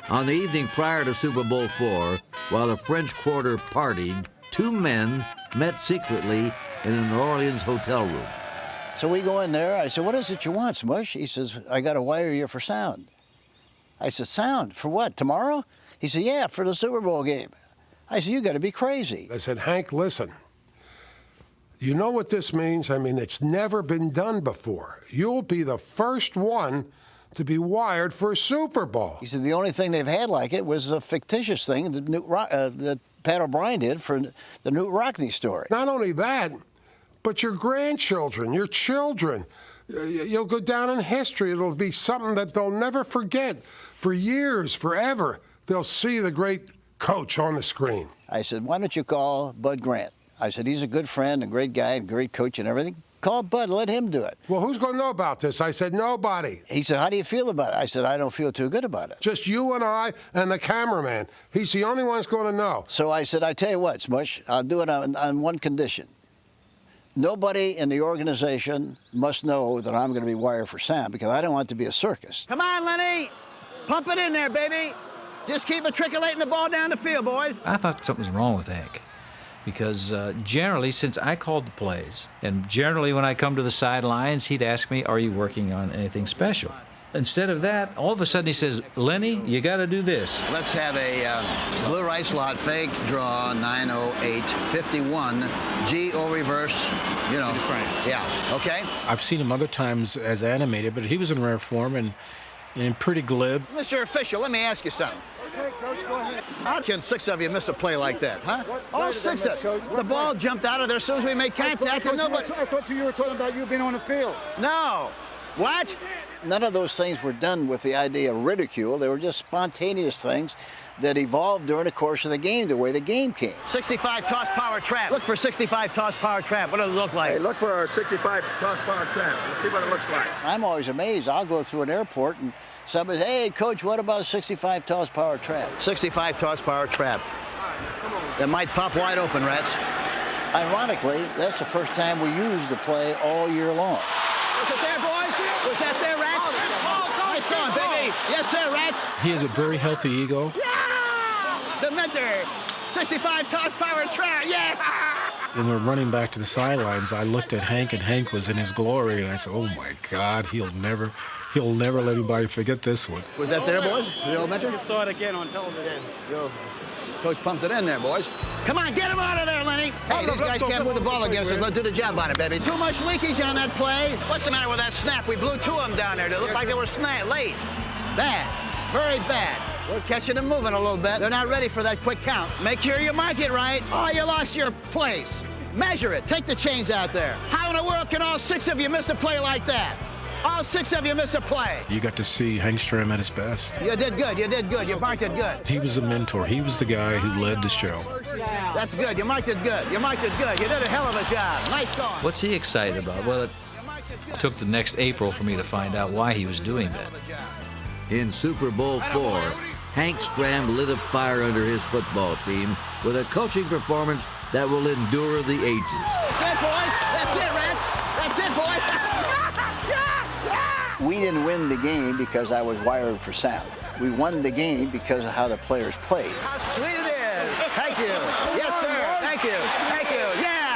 On the evening prior to Super Bowl IV, while the French Quarter partied, two men met secretly in a New Orleans hotel room. So we go in there. I said, "What is it you want, Smush?" He says, "I got to wire you for sound." I said, "Sound? For what, tomorrow?" He said, "Yeah, for the Super Bowl game." I said, "You got to be crazy." I said, "Hank, listen. You know what this means? I mean, it's never been done before. You'll be the first one to be wired for a Super Bowl." He said, "The only thing they've had like it was a fictitious thing that Pat O'Brien did for the Newt Rockne story." Not only that, but your grandchildren, your children, you'll go down in history. It'll be something that they'll never forget for years, forever. They'll see the great coach on the screen. I said, "Why don't you call Bud Grant?" I said, "He's a good friend, a great guy, a great coach and everything. Call Bud, let him do it." "Well, who's going to know about this?" I said, "Nobody." He said, "How do you feel about it?" I said, "I don't feel too good about it." "Just you and I and the cameraman. He's the only one that's going to know." So I said, "I tell you what, Smush, I'll do it on one condition. Nobody in the organization must know that I'm going to be wired for sound because I don't want it to be a circus." Come on, Lenny. Pump it in there, baby. Just keep matriculating the ball down the field, boys. I thought something was wrong with Hank because generally, since I called the plays, and generally when I come to the sidelines, he'd ask me, "Are you working on anything special?" Instead of that, all of a sudden he says, "Lenny, you got to do this." Let's have a blue right slot fake draw 908-51 G-O reverse. You know. Yeah. Okay. I've seen him other times as animated, but he was in rare form and pretty glib. Mr. Official, let me ask you something. Okay, Coach, go ahead. How can six of you miss a play like that, huh? All six of them. The ball jumped out of there as soon as we made contact. I thought you were talking about you being on the field. No. What? None of those things were done with the idea of ridicule. They were just spontaneous things that evolved during the course of the game, the way the game came. 65 toss power trap. Look for 65 toss power trap. What does it look like? Hey, look for our 65 toss power trap. Let's see what it looks like. I'm always amazed. I'll go through an airport and somebody says, "Hey, Coach, what about 65 toss power trap?" 65 toss power trap. That might pop wide open, Rats. Ironically, that's the first time we used the play all year long. Was it there, boys? Was that there, Rats? Nice going, baby. Yes, sir, Rats. He has a very healthy ego. Yeah! The mentor. 65 toss power trap. Yeah! When we're running back to the sidelines, I looked at Hank, and Hank was in his glory, and I said, "Oh my God, he'll never let anybody forget this one." Was that there, boys? The old mentor? You saw it again on television. Yo, Coach pumped it in there, boys. Come on, get him out of there, Lenny. Hey, these guys can't move the ball against us. Let's do the job on it, baby. Too much leakage on that play. What's the matter with that snap? We blew two of them down there. They looked like they were late. Bad. Very bad. We're catching them moving a little bit. They're not ready for that quick count. Make sure you mark it right. Oh, you lost your place. Measure it. Take the chains out there. How in the world can all six of you miss a play like that? All six of you miss a play. You got to see Hank Stram at his best. You did good. You did good. You marked it good. He was a mentor. He was the guy who led the show. That's good. You marked it good. You marked it good. You did a hell of a job. Nice going. What's he excited about? Well, it took the next April for me to find out why he was doing that. In Super Bowl IV, Hank Stram lit a fire under his football team with a coaching performance that will endure the ages. That's it, boys. That's it, Rats. That's it, boys. We didn't win the game because I was wired for sound. We won the game because of how the players played. How sweet it is. Thank you. Yes, sir. Thank you. Thank you. Yeah.